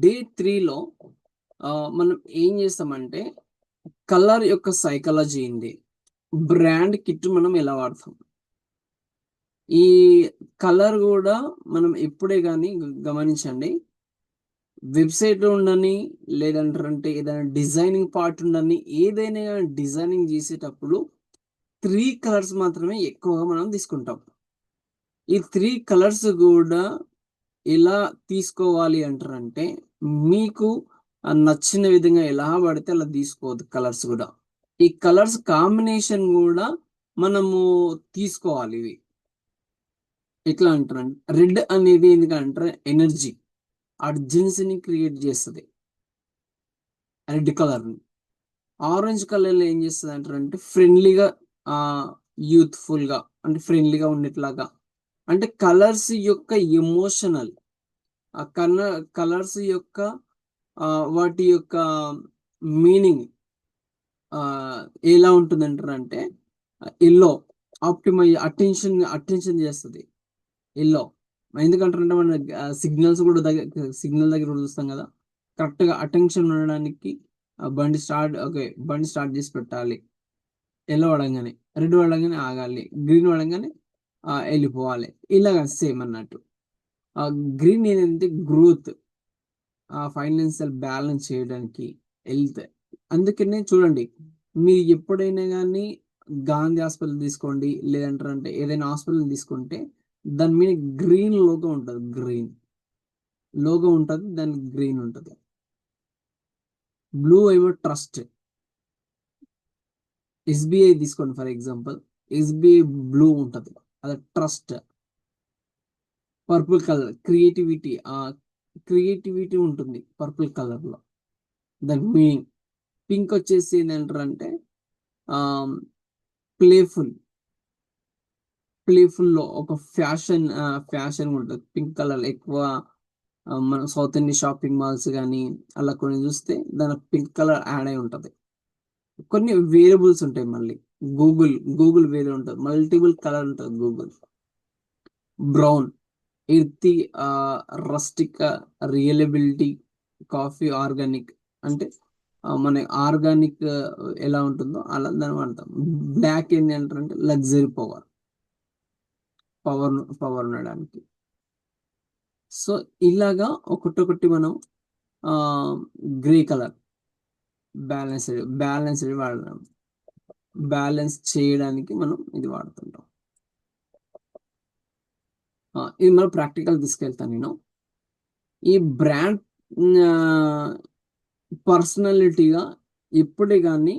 Day 3లో మనం ఏం చేస్తామంటే కలర్ యొక్క సైకాలజీ ఏంది, బ్రాండ్ కిట్ మనం ఎలా వాడతాం, ఈ కలర్ కూడా మనం ఎప్పుడే కానీ గమనించండి. వెబ్సైట్ లో ఉండని, లేదంటే ఏదైనా డిజైనింగ్ పార్ట్ ఉండని, ఏదైనా డిజైనింగ్ చేసేటప్పుడు 3 కలర్స్ మాత్రమే ఎక్కువగా మనం తీసుకుంటాం. ఈ 3 కలర్స్ కూడా ఎలా తీసుకోవాలి అంటారంటే, మీకు నచ్చిన విధంగా ఎలా పడితే అలా తీసుకోవద్దు. కలర్స్ కూడా, ఈ కలర్స్ కాంబినేషన్ కూడా మనము తీసుకోవాలి. ఇవి ఎట్లా అంటారంటే, రెడ్ అనేది ఎందుకంటే ఎనర్జీ, అర్జెన్సీని క్రియేట్ చేస్తుంది రెడ్ కలర్ ని. ఆరెంజ్ కలర్ లో ఏం చేస్తుంది అంటారంటే ఫ్రెండ్లీగా, ఆ యూత్ఫుల్ గా, అంటే ఫ్రెండ్లీగా ఉండేట్లాగా. అంటే కలర్స్ యొక్క ఎమోషనల్, ఆ కలర్స్ యొక్క వాటి యొక్క మీనింగ్ ఎలా ఉంటుంది అంటారంటే, ఎల్లో అటెన్షన్ చేస్తుంది ఎల్లో. ఎందుకంటారంటే మన సిగ్నల్స్ కూడా సిగ్నల్ దగ్గర కూడా చూస్తాం కదా, కరెక్ట్ గా అటెన్షన్ ఉండడానికి బండి స్టార్ట్ చేసి పెట్టాలి. ఎల్లో పడంగానే, రెడ్ పడంగానే ఆగాలి, గ్రీన్ పడంగానే వెళ్ళిపోవాలి. ఇలాగా సేమ్ అన్నట్టు. గ్రీన్ ఏంటంటే గ్రోత్, ఫైనాన్షియల్ బ్యాలెన్స్ చేయడానికి, హెల్త్. అందుకనే చూడండి, మీరు ఎప్పుడైనా కానీ గాంధీ హాస్పిటల్ తీసుకోండి, లేదంటే ఏదైనా హాస్పిటల్ తీసుకుంటే దాని మీద గ్రీన్ లోగో ఉంటుంది. గ్రీన్ లోగో ఉంటుంది, దానికి గ్రీన్ ఉంటుంది. బ్లూ ఏమో ట్రస్ట్. ఎస్బిఐ తీసుకోండి ఫర్ ఎగ్జాంపుల్, ఎస్బిఐ బ్లూ ఉంటుంది, అది trust. Purple colour creativity, creativity ఉంటుంది పర్పుల్ కలర్ లో, దాని మీనింగ్. పింక్ వచ్చేసి ఏంటంటారంటే ప్లేఫుల్. ప్లేఫుల్ లో ఒక ఫ్యాషన్ ఉంటుంది పింక్ కలర్ ఎక్కువ. మన సౌత్ ఇండియన్ షాపింగ్ మాల్స్ కానీ అలా కొన్ని చూస్తే దాని పింక్ కలర్ యాడ్ అయి ఉంటుంది. కొన్ని వేరియబుల్స్ ఉంటాయి మళ్ళీ. గూగుల్ వేరే ఉంటుంది, మల్టిపుల్ కలర్ ఉంటుంది Google. Brown, earthy, rustic, reliability, coffee, organic. అంటే మన ఆర్గానిక్ ఎలా ఉంటుందో అలా దాన్ని వాడతాం. బ్లాక్ ఏంటి అంటారంటే లగ్జరీ, పవర్ ఉండడానికి. సో ఇలాగా ఒకటొకటి మనం ఆ గ్రే కలర్ బ్యాలెన్స్డ్ వాడడం, బ్యాలెన్స్ చేయడానికి మనం ఇది వాడుతుంటాం. ఇది మనం ప్రాక్టికల్ తీసుకెళ్తాను నేను. ఈ బ్రాండ్ పర్సనాలిటీగా ఎప్పుడే కానీ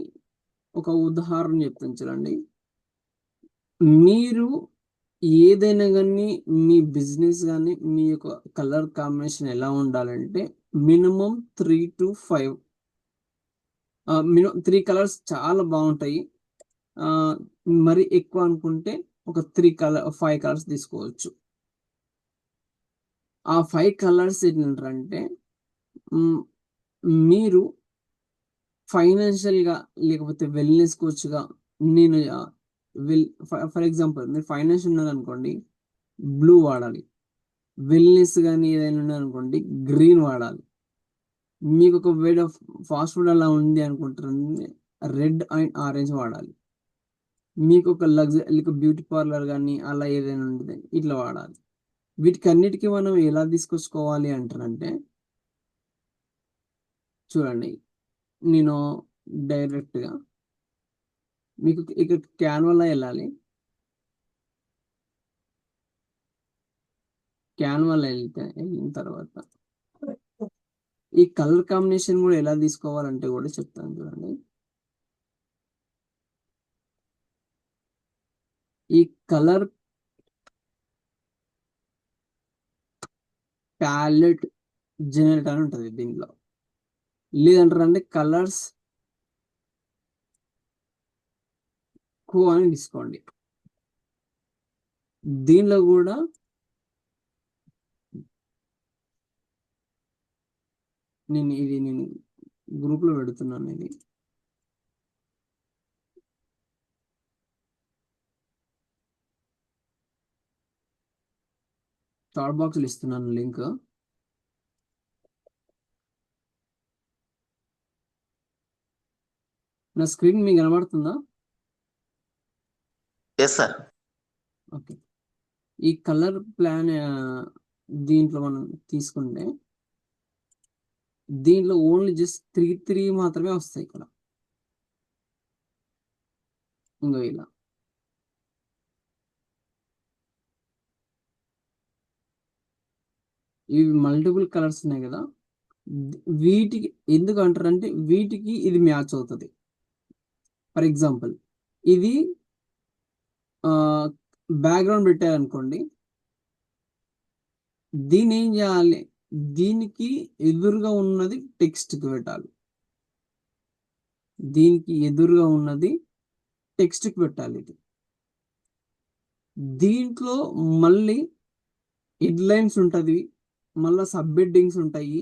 ఒక ఉదాహరణ చెప్తాను చూడండి. మీరు ఏదైనా కానీ మీ బిజినెస్ కానీ మీ యొక్క కలర్ కాంబినేషన్ ఎలా ఉండాలంటే మినిమం 3 to 5, మినిమం 3 కలర్స్ చాలా బాగుంటాయి. ఆ, మరి ఎక్కువ అనుకుంటే ఒక 5 కలర్స్ తీసుకోవచ్చు. ఆ 5 కలర్స్ ఏంటంటే మ్, మీరు ఫైనాన్షియల్ గా, లేకపోతే వెల్నెస్ కోచ్ గా, నేను ఫర్ ఎగ్జాంపుల్ మీరు ఫైనాన్స్ ఉన్నదనుకోండి బ్లూ వాడాలి. వెల్నెస్ కానీ ఏదైనా ఉన్నదనుకోండి గ్రీన్ వాడాలి. మీకు ఒక వేడ్ ఆఫ్ ఫాస్ట్ ఫుడ్ అలా ఉంది అనుకుంటారు, రెడ్ అండ్ ఆరెంజ్ వాడాలి. మీకు ఒక లగ్జరీ బ్యూటీ పార్లర్ కానీ అలా ఏదైనా ఉంటుంది ఇట్లా వాడాలి. వీటికి అన్నిటికీ మనం ఎలా తీసుకొచ్చుకోవాలి అంటారంటే, చూడండి, నేను డైరెక్ట్గా మీకు ఇక్కడ క్యాన్వాలో వెళ్ళాలి. క్యాన్వాలో వెళ్ళిన తర్వాత ఈ కలర్ కాంబినేషన్ కూడా ఎలా తీసుకోవాలంటే కూడా చెప్తాను చూడండి. ఈ కలర్ ప్యాలెట్ జనరేటర్ అని ఉంటుంది దీనిలో, లేదంటారంటే కలర్స్ కో అని తీసుకోండి. దీనిలో కూడా నేను గ్రూప్ లో పెడుతున్నాను. ఇది చాట్ బాక్స్ లో ఇస్తున్నాను లింక్. నా స్క్రీన్ మీకు కనబడుతుందా? Yes sir. ఓకే. ఈ కలర్ ప్లాన్ దీంట్లో మనం తీసుకుంటే దీంట్లో ఓన్లీ జస్ట్ 3 మాత్రమే వస్తాయి ఇక్కడ. ఇంకో ఇలా ఇవి మల్టిపుల్ కలర్స్ ఉన్నాయి కదా, వీటికి ఎందుకు అంటారంటే వీటికి ఇది మ్యాచ్ అవుతుంది. ఫర్ ఎగ్జాంపుల్ ఇది బ్యాక్గ్రౌండ్ పెట్టారనుకోండి, దీన్ని ఏం చేయాలి, దీనికి ఎదురుగా ఉన్నది టెక్స్ట్కి పెట్టాలి. దీనికి ఎదురుగా ఉన్నది టెక్స్ట్కి పెట్టాలి. ఇది దీంట్లో మళ్ళీ హెడ్లైన్స్ ఉంటుంది, మళ్ళీ సబ్ హెడ్డింగ్స్ ఉంటాయి,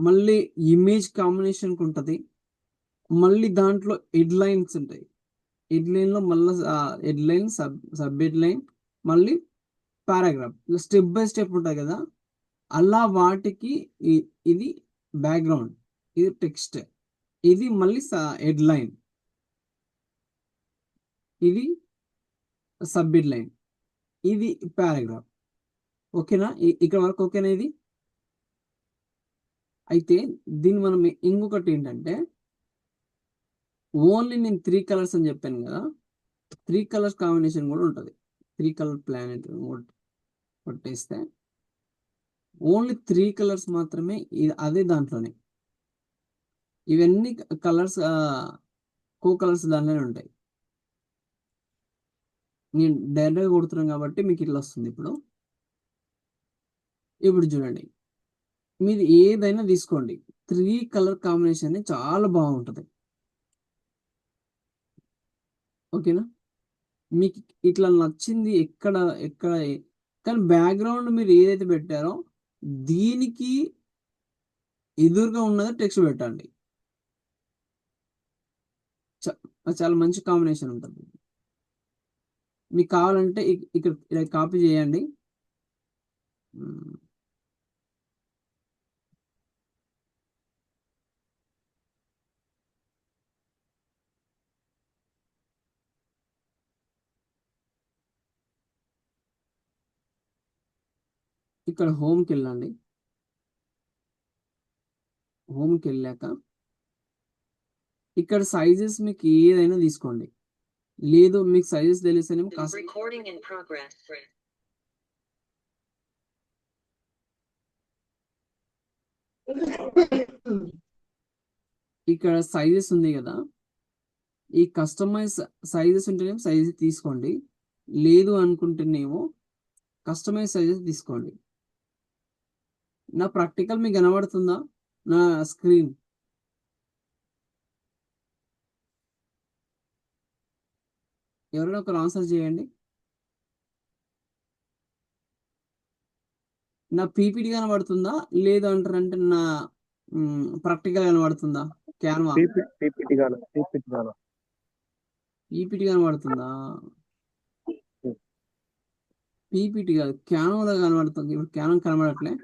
మళ్ళీ ఇమేజ్ కాంబినేషన్కి ఉంటుంది, మళ్ళీ దాంట్లో హెడ్లైన్స్ ఉంటాయి. హెడ్లైన్లో మళ్ళీ హెడ్లైన్ సబ్ హెడ్లైన్ మళ్ళీ పారాగ్రాఫ్, ఇలా స్టెప్ బై స్టెప్ ఉంటుంది కదా. అలా వాటికి ఇది బ్యాక్గ్రౌండ్, ఇది టెక్స్ట్, ఇది మళ్ళీ హెడ్లైన్, ఇది సబ్ హెడ్లైన్, ఇది పారాగ్రాఫ్. ఓకేనా? ఇక్కడ వరకు ఓకేనా ఇది? అయితే దీన్ని మనం ఇంకొకటి ఏంటంటే, ఓన్లీ నేను 3 కలర్స్ అని చెప్పాను కదా, 3 కలర్స్ కాంబినేషన్ కూడా ఉంటుంది. 3 కలర్ ప్లానెట్ కొట్టేస్తే ఓన్లీ 3 కలర్స్ మాత్రమే అదే దాంట్లోనే. ఇవన్నీ కలర్స్ కో కలర్స్ దాంట్లోనే ఉంటాయి. నేను డైరెక్ట్గా కొడుతున్నాను కాబట్టి మీకు ఇట్లా వస్తుంది. ఇప్పుడు చూడండి, మీరు ఏదైనా తీసుకోండి, 3 కలర్ కాంబినేషన్ చాలా బాగుంటుంది. ఓకేనా? మీకు ఇట్లా నచ్చింది ఎక్కడ ఎక్కడ కానీ బ్యాక్గ్రౌండ్ మీరు ఏదైతే పెట్టారో దీనికి ఎదురుగా ఉన్నది టెక్స్ట్ పెట్టండి. చాలా మంచి కాంబినేషన్ ఉంటుంది. మీకు కావాలంటే ఇక్కడ ఇలా కాపీ చేయండి. ఇక్కడ హోమ్కి వెళ్ళండి. హోమ్కి వెళ్ళాక ఇక్కడ సైజెస్ మీకు ఏదైనా తీసుకోండి. లేదు మీకు సైజెస్ తెలిస్తేనేమో ఇక్కడ సైజెస్ ఉంది కదా, ఈ కస్టమైజ్ సైజెస్ ఉంటేనేమో సైజెస్ తీసుకోండి, లేదు అనుకుంటేనేమో కస్టమైజ్ సైజెస్ తీసుకోండి. నా ప్రాక్టికల్ మీకు కనబడుతుందా? నా స్క్రీన్ ఎవరైనా ఒకరు ఆన్సర్ చేయండి. నా పీపీటీ కనబడుతుందా, లేదు అంటారంటే నా ప్రాక్టికల్ కనబడుతుందా? క్యాన్వా పీపీటీ కనబడుతుందా? పీపీటీ కాదు, క్యాన్వాలో కనబడుతుంది. ఇప్పుడు క్యాన్వా కనబడట్లే.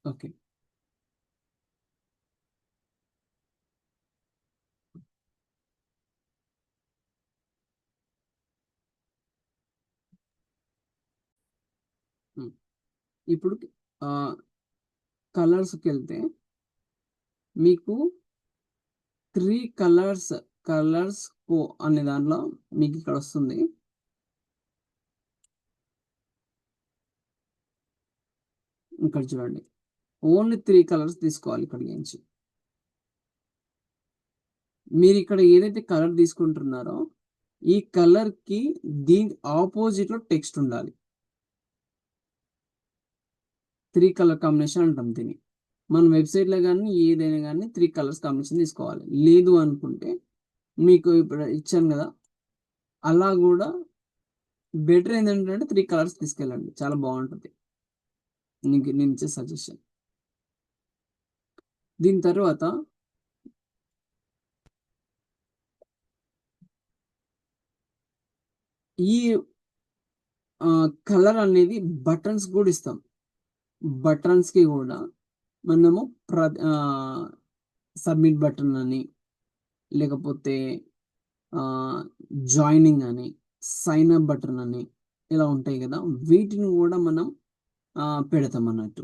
ఓకే. ఇప్పుడు కలర్స్కి వెళ్తే మీకు 3 కలర్స్ అనే దాంట్లో మీకు ఇక్కడ వస్తుంది. ఇక్కడ చూడండి, ఓన్లీ 3 కలర్స్ తీసుకోవాలి. ఇక్కడ నుంచి మీరు ఇక్కడ ఏదైతే కలర్ తీసుకుంటున్నారో ఈ కలర్ కి దీని ఆపోజిట్ లో టెక్స్ట్ ఉండాలి. 3 కలర్ కాంబినేషన్ అంటాం దీన్ని. మన వెబ్సైట్ లో కానీ ఏదైనా కానీ 3 కలర్స్ కాంబినేషన్ తీసుకోవాలి. లేదు అనుకుంటే మీకు ఇప్పుడు ఇచ్చాను కదా, అలా కూడా బెటర్ ఏంటంటే 3 కలర్స్ తీసుకెళ్ళండి, చాలా బాగుంటుంది. నేను ఇచ్చే సజెషన్. దీని తర్వాత ఈ కలర్ అనేది బటన్స్ కూడా ఇస్తాం. బటన్స్ కి కూడా మనము సబ్మిట్ బటన్ అని, లేకపోతే జాయినింగ్ అని, సైన్ అప్ బటన్ అని ఇలా ఉంటాయి కదా, వీటిని కూడా మనం పెడతాం అన్నట్టు.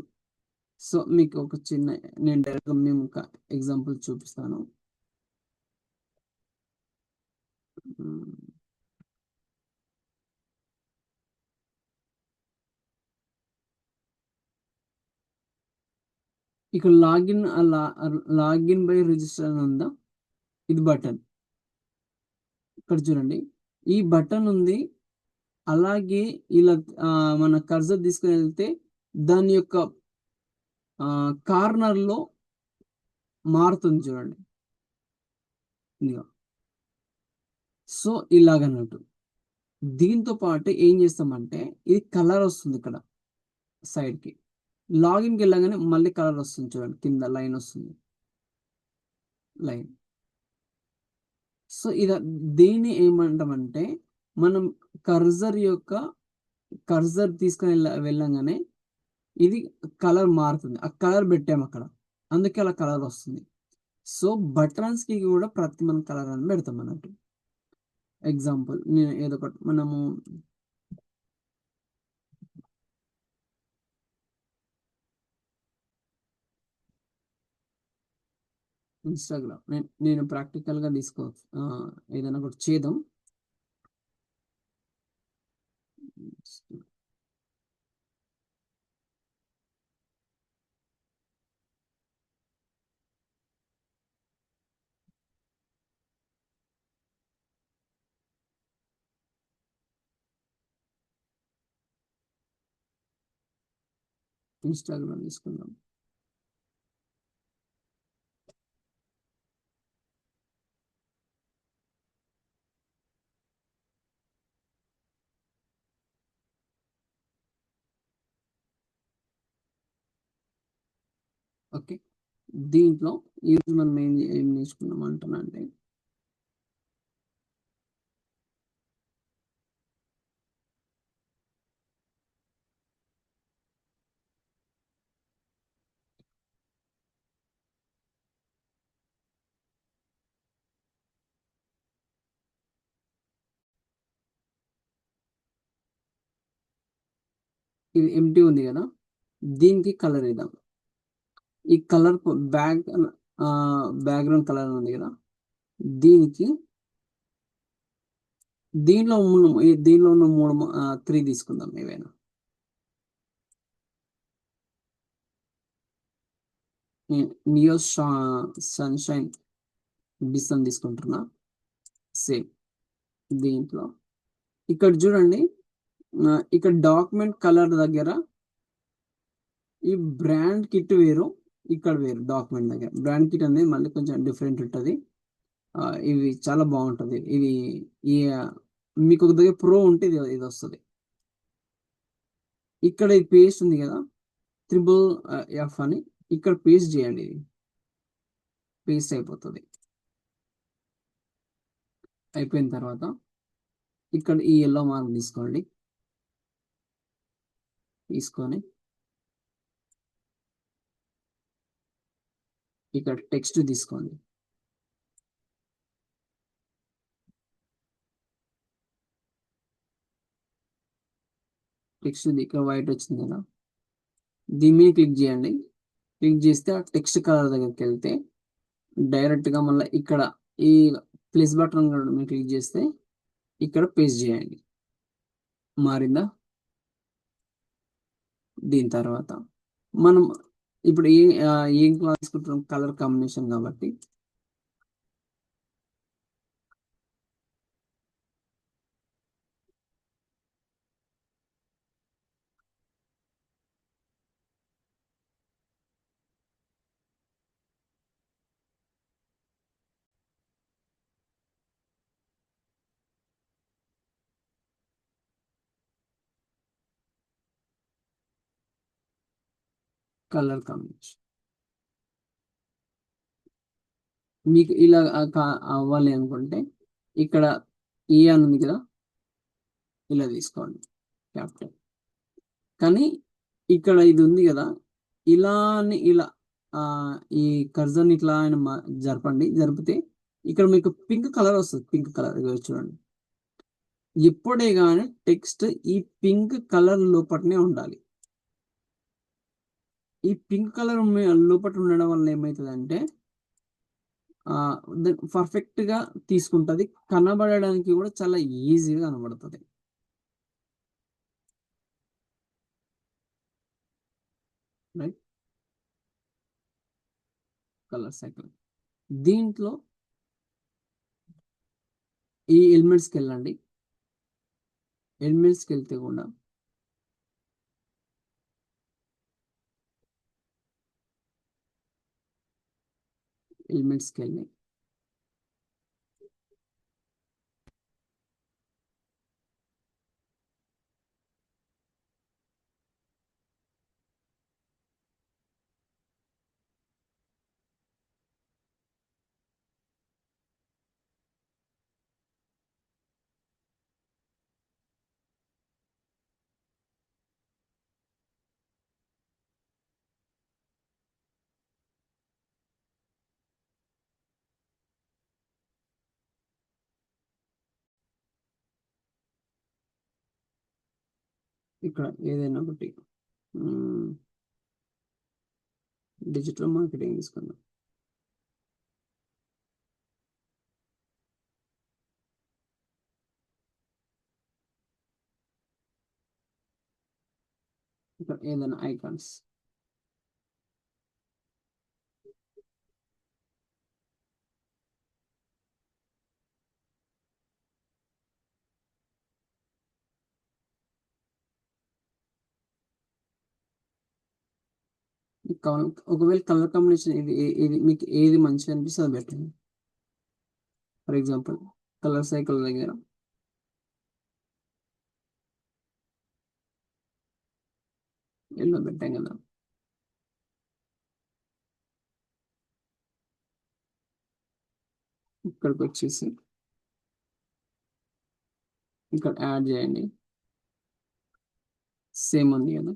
సో మీకు ఒక చిన్న, నేను డైరెక్ట్గా మేము ఒక ఎగ్జాంపుల్ చూపిస్తాను. ఇక్కడ లాగిన్ బై రిజిస్టర్ అని ఉందా, ఇది బటన్. ఇక్కడ చూడండి, ఈ బటన్ ఉంది. అలాగే ఇలా మన కర్సర్ తీసుకుని వెళ్తే దాని యొక్క కార్నర్ లో మారుతుంది చూడండి. ఇదిగో. సో ఇలాగన్నట్టు. దీంతో పాటు ఏం చేస్తామంటే ఇది కలర్ వస్తుంది ఇక్కడ సైడ్ కి. లాగిన్కి వెళ్ళగానే మళ్ళీ కలర్ వస్తుంది చూడండి, కింద లైన్ వస్తుంది, లైన్. సో ఇది దీన్ని ఏమంటామంటే, మనం కర్జర్ తీసుకొని వెళ్ళంగానే ఇది కలర్ మారుతుంది. ఆ కలర్ పెట్టాము అక్కడ, అందుకే అలా కలర్ వస్తుంది. సో బటన్స్ కి కూడా ప్రతి మనం కలర్ అని పెడతాం అన్నట్టు. ఎగ్జాంపుల్ నేను ఏదో ఒకటి మనము ఇన్స్టాగ్రామ్, నేను ప్రాక్టికల్ గా తీసుకోవచ్చు, ఏదైనా ఒకటి చేద్దాం. ఇన్స్టాగ్రామ్ తీసుకుందాం. ఓకే, దీంట్లో ఈరోజు మనం ఏం నేర్చుకున్నాం అంటున్నానంటే, ఇది ఎంటీ ఉంది కదా, దీనికి కలర్ ఇద్దాం. ఈ కలర్ బ్యాక్గ్రౌండ్ కలర్ ఉంది కదా, దీనికి దీనిలో ఉన్న 3 తీసుకుందాం ఏవైనా. నియో సన్షైన్ డిస్ అని తీసుకుంటున్నా. సేమ్ దీంట్లో ఇక్కడ చూడండి, ఇక్కడ డాక్యుమెంట్ కలర్ దగ్గర ఈ బ్రాండ్ కిట్ వేరు, ఇక్కడ వేరు. డాక్యుమెంట్ దగ్గర బ్రాండ్ కిట్ అనేది మళ్ళీ కొంచెం డిఫరెంట్ ఉంటుంది. ఇవి చాలా బాగుంటుంది. ఇది ఈ మీకు ఒక దగ్గర ప్రో ఉంటే ఇది వస్తుంది. ఇక్కడ ఈ పేస్ట్ ఉంది కదా, FFF అని, ఇక్కడ పేస్ట్ చేయండి. ఇది పేస్ట్ అయిపోతుంది. అయిపోయిన తర్వాత ఇక్కడ ఈ ఎల్లో మార్క్ తీసుకొని ఇక్కడ టెక్స్ట్ తీసుకోండి. టెక్స్ట్ ఇక్కడ వైట్ వచ్చింది కదా, దీని మీద క్లిక్ చేయండి. క్లిక్ చేస్తే ఆ టెక్స్ట్ కలర్ దగ్గరికి వెళ్తే డైరెక్ట్గా మళ్ళీ ఇక్కడ ఈ ప్లస్ బటన్ మీద క్లిక్ చేస్తే ఇక్కడ పేస్ట్ చేయండి. మారిందా? దీని తర్వాత మనం ఇప్పుడు ఏం క్లాస్ తీసుకుంటున్నాం, కలర్ కాంబినేషన్ కాబట్టి కలర్ కాంబినేషన్. మీకు ఇలా అవ్వాలి అనుకుంటే ఇక్కడ ఈ అని ఉంది కదా, ఇలా తీసుకోండి క్యాపిటల్. కానీ ఇక్కడ ఇది ఉంది కదా, ఇలా అని ఇలా ఆ ఈ కర్జన్ ఇట్లా ఆయన జరపండి. జరిపితే ఇక్కడ మీకు పింక్ కలర్ వస్తుంది. పింక్ కలర్ చూడండి. ఎప్పుడే కానీ టెక్స్ట్ ఈ పింక్ కలర్ లోపలనే ఉండాలి. ఈ పింక్ కలర్ లోపల ఉండడం వల్ల ఏమవుతుందంటే పర్ఫెక్ట్ గా తీసుకుంటది, కనబడడానికి కూడా చాలా ఈజీగా కనబడుతుంది. Right, colour cycle. దీంట్లో ఈ ఎలిమెంట్స్కి వెళ్ళండి. ఎలిమెంట్స్కి వెళ్తే కూడా ఎలిమెంట్స్కి వెళ్ళి ఇక్కడ ఏదైనా ఒకటి డిజిటల్ మార్కెటింగ్ తీసుకుందాం. ఇక్కడ ఏదైనా ఐకాన్స్. ఒకవేళ కలర్ కాంబినేషన్ ఇది మీకు ఏది మంచిగా అనిపిస్తుంది అది పెట్టండి. ఫర్ ఎగ్జాంపుల్ కలర్ సైకిల్ దగ్గర ఎల్లో పెట్టాం కదా, ఇక్కడికి వచ్చేసి ఇక్కడ యాడ్ చేయండి. సేమ్ ఉంది కదా,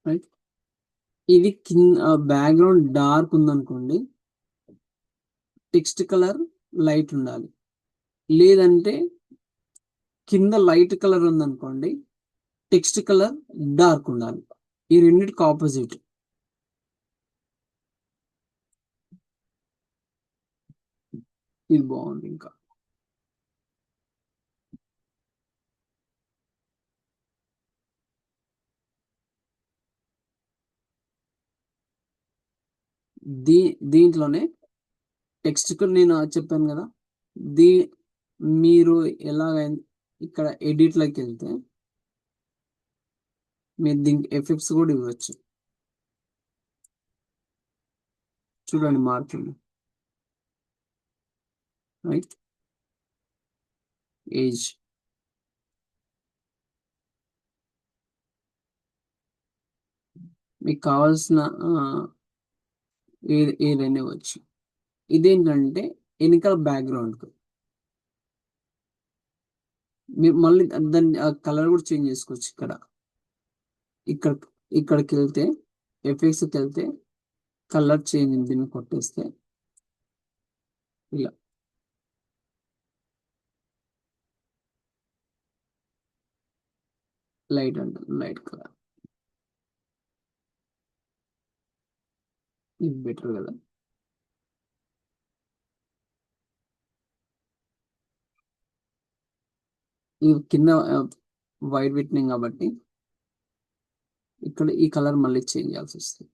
రైట్. ఇది కింద బ్యాక్గ్రౌండ్ డార్క్ ఉందనుకోండి, టెక్స్ట్ కలర్ లైట్ ఉండాలి. లేదంటే కింద లైట్ కలర్ ఉందనుకోండి, టెక్స్ట్ కలర్ డార్క్ ఉండాలి. ఈ రెండింటికి ఆపోజిట్. ఇది బాగుంది. ఇంకా దీంట్లోనే టెక్స్ట్ కు నేను చెప్పాను కదా, దీ మీరు ఎలాగ ఇక్కడ ఎడిట్ లోకి వెళ్తే మీరు దీనికి ఎఫెక్ట్స్ కూడా ఇవ్వచ్చు. చూడండి మారుతుంది. రైట్, ఏజ్ మీకు కావాల్సిన ఏదైనా ఇవ్వచ్చు. ఇదేంటంటే వెనకాల బ్యాక్గ్రౌండ్ మీరు మళ్ళీ దాన్ని కలర్ కూడా చేంజ్ చేసుకోవచ్చు. ఇక్కడ ఇక్కడికి వెళ్తే ఎఫెక్ట్స్కి వెళ్తే కలర్ చేంజ్ దీన్ని కొట్టేస్తే ఇలా లైట్ అంటారు, లైట్ కలర్. ఇది బెటర్ కదా. ఇది కింద వైట్ పెట్టినాం కాబట్టి ఇక్కడ ఈ కలర్ మళ్ళీ చేంజ్ చేయాల్సి వస్తుంది.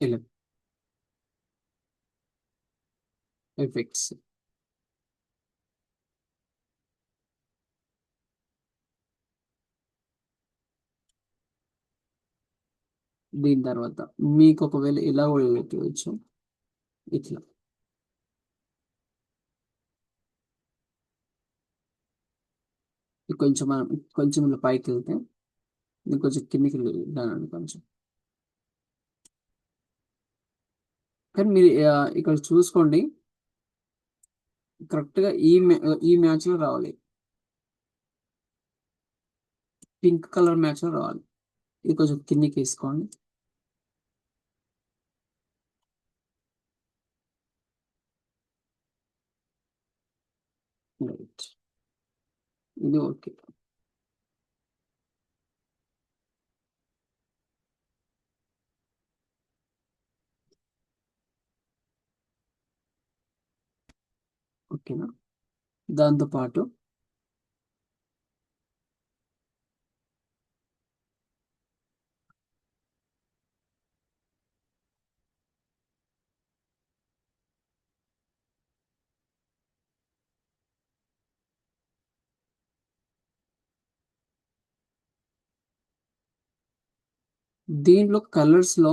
ఇలా ఎఫెక్ట్స్, దీని తర్వాత మీకు ఒకవేళ ఇలా కూడా పెట్టవచ్చు, ఇట్లా. ఇది కొంచెం మనం కొంచెం ఇలా పైకి వెళ్తే ఇది కొంచెం కిందికి వెళ్ళానండి కొంచెం. కానీ మీరు ఇక్కడ చూసుకోండి, కరెక్ట్ గా ఈ మ్యాచ్ లో రావాలి, పింక్ కలర్ మ్యాచ్ లో రావాలి. ఇది కొంచెం కిందికి వేసుకోండి. రైట్, ఇది ఓకే. ఓకేనా. దాంతో పాటు దీంట్లో కలర్స్ లో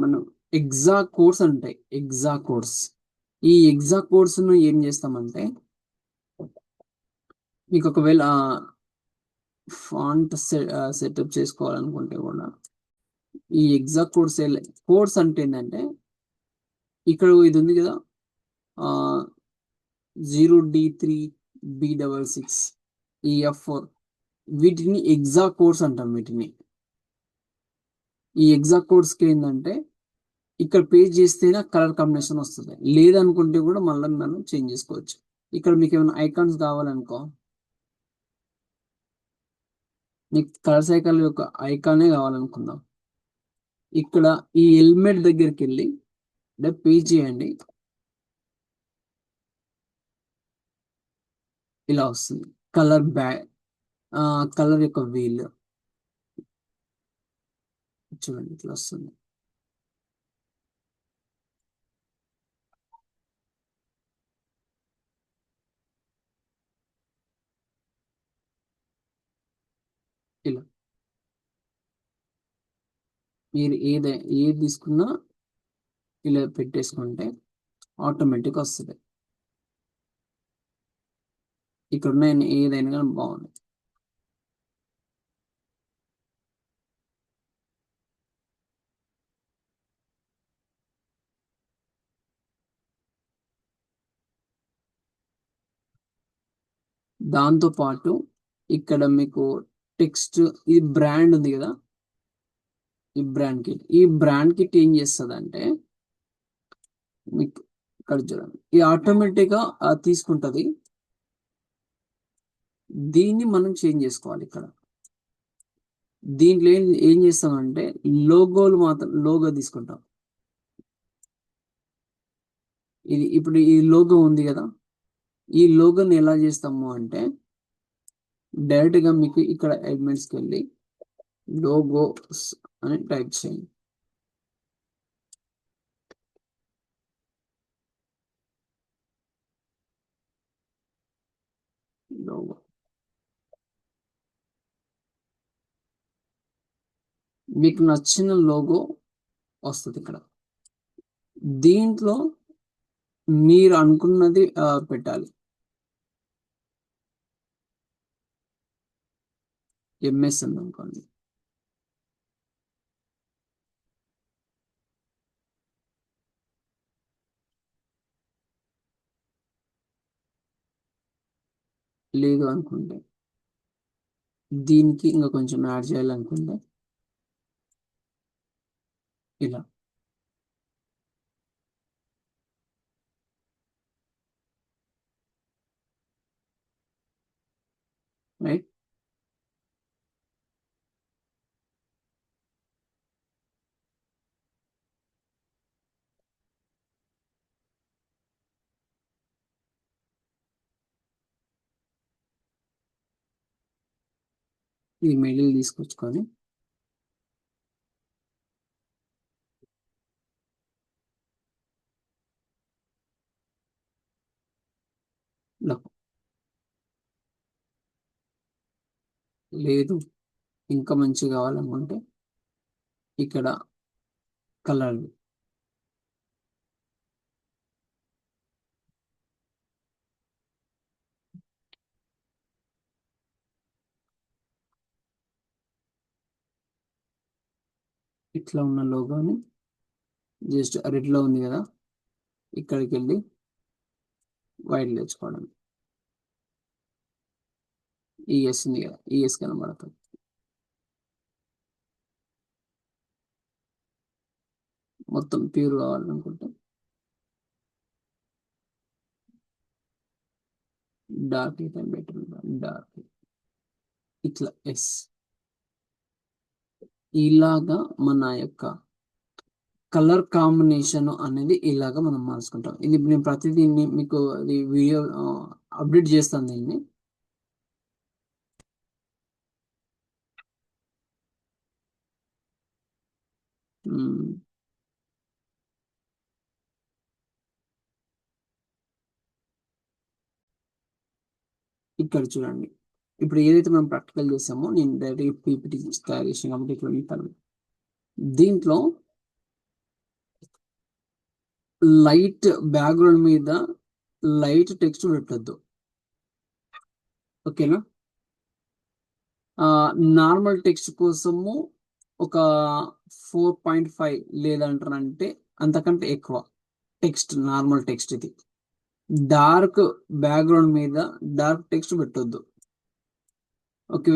మనం ఎగ్జా కోడ్స్ ఉంటాయి, ఎగ్జా కోడ్స్. ఈ ఎగ్జా కోడ్స్ ను ఏం చేస్తామంటే, మీకు ఒకవేళ ఫాంట్ సెటప్ చేసుకోవాలనుకుంటే కూడా ఈ ఎగ్జా కోడ్స్, కోడ్స్ అంటే ఏంటంటే, ఇక్కడ ఇది ఉంది కదా, 0D3B66 EF4, వీటిని ఎగ్జా కోడ్స్ అంటాం వీటిని. ఈ ఎగ్జా కోడ్స్ కి ఏంటంటే, ఇక్కడ పేస్ట్ చేస్తేనే కలర్ కాంబినేషన్ వస్తుంది, లేదనుకుంటే కూడా మళ్ళీ మనం చేంజ్ చేసుకోవచ్చు. ఇక్కడ మీకు ఏమైనా ఐకాన్స్ కావాలనుకో, మీకు కలర్ సైకిల్ యొక్క ఐకానే కావాలనుకుందాం, ఇక్కడ ఈ ఎలిమెంట్ దగ్గరికి వెళ్ళి పేస్ట్ చేయండి, ఇలా వస్తుంది కలర్ బ్యాక్, కలర్ యొక్క వీల్ చూడండి ఇట్లా వస్తుంది. ఇలా మీరు ఏది తీసుకున్నా ఇలా పెట్టేసుకుంటే ఆటోమేటిక్ వస్తుంది. ఇక్కడ ఉన్న ఏదైనా కానీ బాగుంది. దాంతో పాటు ఇక్కడ మీకు టెక్స్ట్, ఈ బ్రాండ్ ఉంది కదా, ఈ బ్రాండ్ కిట్ ఏం చేస్తుంది అంటే, మీకు ఇక్కడ చూడండి ఇది ఆటోమేటిక్ గా తీసుకుంటది. దీన్ని మనం చేంజ్ చేసుకోవాలి. ఇక్కడ దీంట్లో ఏం చేస్తామంటే, లోగోలు మాత్రం లోగో తీసుకుంటాం. ఇది ఇప్పుడు ఈ లోగో ఉంది కదా, ఈ లోగోని ఎలా చేస్తాము అంటే, డైరెక్ట్ గా మీకు ఇక్కడ ఎలిమెంట్స్కి వెళ్ళి లోగోస్ అని టైప్ చేయండి. లోగో, మీకు నచ్చిన లోగో వస్తుంది ఇక్కడ. దీంట్లో మీరు అనుకున్నది పెట్టాలి. ఎంఎస్ అని అనుకోండి. లేదు అనుకుంటే, దీనికి ఇంకా కొంచెం యాడ్ చేయాలనుకుంటే ఇలా. రైట్, ఈ మిడిల్ తీసుకొచ్చుకొని ఇలా. లేదు ఇంకా మంచి కావాలనుకుంటే ఇక్కడ కలర్ ఇట్లా ఉన్న లోగోని జస్ట్ రెడ్ లో ఉంది కదా, ఇక్కడికి వెళ్ళి వైట్ తెచ్చుకోవడం. ఈఎస్ ఉంది కదా, ఈఎస్ కనబడుతుంది. మొత్తం ప్యూర్ కావాలనుకుంటే డార్క్ అయితే బెటర్. డార్క్ ఇట్లా ఎస్. ఇలాగా మన యొక్క కలర్ కాంబినేషన్ అనేది ఇలాగా మనం మార్చుకుంటాం. ఇది నేను ప్రతిదీన్ని మీకు ఇది వీడియో అప్డేట్ చేస్తాను దీన్ని. మ్మ్. ఇక్కడ చూడండి, ఇప్పుడు ఏదైతే మనం ప్రాక్టికల్ చేసామో నేను డైరెక్ట్ పీపీటీ తయారు చేసాను కాబట్టి ఇక్కడ ఉంటాను. దీంట్లో లైట్ బ్యాక్గ్రౌండ్ మీద లైట్ టెక్స్ట్ పెట్టద్దు, ఓకేనా. నార్మల్ టెక్స్ట్ కోసము ఒక 4.5 లేదంటారంటే అంతకంటే ఎక్కువ టెక్స్ట్, నార్మల్ టెక్స్ట్ ఇది. డార్క్ బ్యాక్గ్రౌండ్ మీద డార్క్ టెక్స్ట్ పెట్టొద్దు. ఓకే,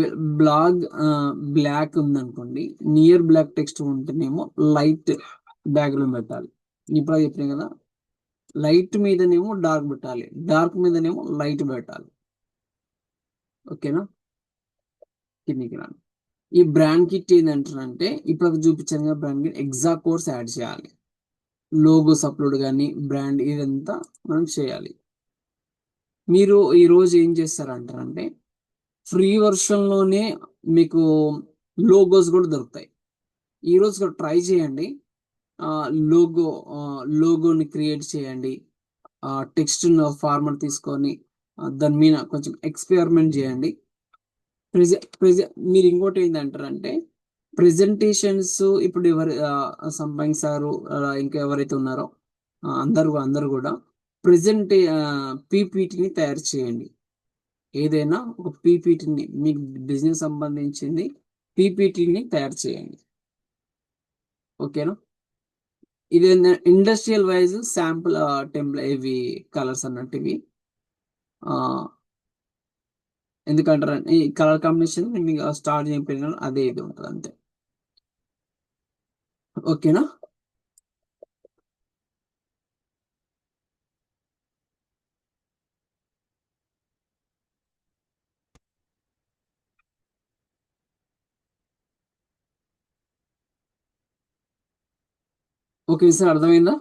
బ్లాక్ ఉందనుకోండి, నియర్ బ్లాక్ టెక్స్ట్ ఉంటేనేమో లైట్ బ్యాక్గ్రౌండ్ పెట్టాలి. ఇప్పుడు చెప్పిన కదా, లైట్ మీదనేమో డార్క్ పెట్టాలి, డార్క్ మీదనేమో లైట్ పెట్టాలి, ఓకేనా. కిందికి రాను. ఈ బ్రాండ్ కిట్ ఏంటంటే ఇప్పుడు చూపించాను కదా, బ్రాండ్ కిట్ ఎగ్జా కోర్స్ యాడ్ చేయాలి. లోగోస్ అప్లోడ్ కానీ బ్రాండ్ ఇదంతా మనం చేయాలి. మీరు ఈ రోజు ఏం చేస్తారంటారంటే ఫ్రీ లోనే మీకు లోగోస్ కూడా దొరుకుతాయి. ఈ రోజు కూడా ట్రై చేయండి. లోగో లోగోని క్రియేట్ చేయండి. టెక్స్ట్ ఫార్మాట్ తీసుకొని దాని మీద కొంచెం ఎక్స్పెరిమెంట్ చేయండి. మీరు ఇంకోటి ఏంటంటారంటే ప్రెజెంటేషన్స్ ఇప్పుడు ఎవరు సంపాదించారు, ఇంకా ఎవరైతే ఉన్నారో అందరూ కూడా ప్రెజెంట్ పీపీటీని తయారు చేయండి. ఏదైనా ఒక పీపీటీని మీకు బిజినెస్ సంబంధించింది పీపీటీని తయారు చేయండి, ఓకేనా. ఇది ఇండస్ట్రియల్ వైజ్ శాంపుల్ టెంప్లే ఇవి కలర్స్ అన్నట్టు ఇవి. ఎందుకంటారు ఈ కలర్ కాంబినేషన్ మీకు స్టార్ట్ చేయకపోయినా అదే ఇది ఉంటుంది అంతే, ఓకేనా. ఓకే సార్, అర్థమైందా?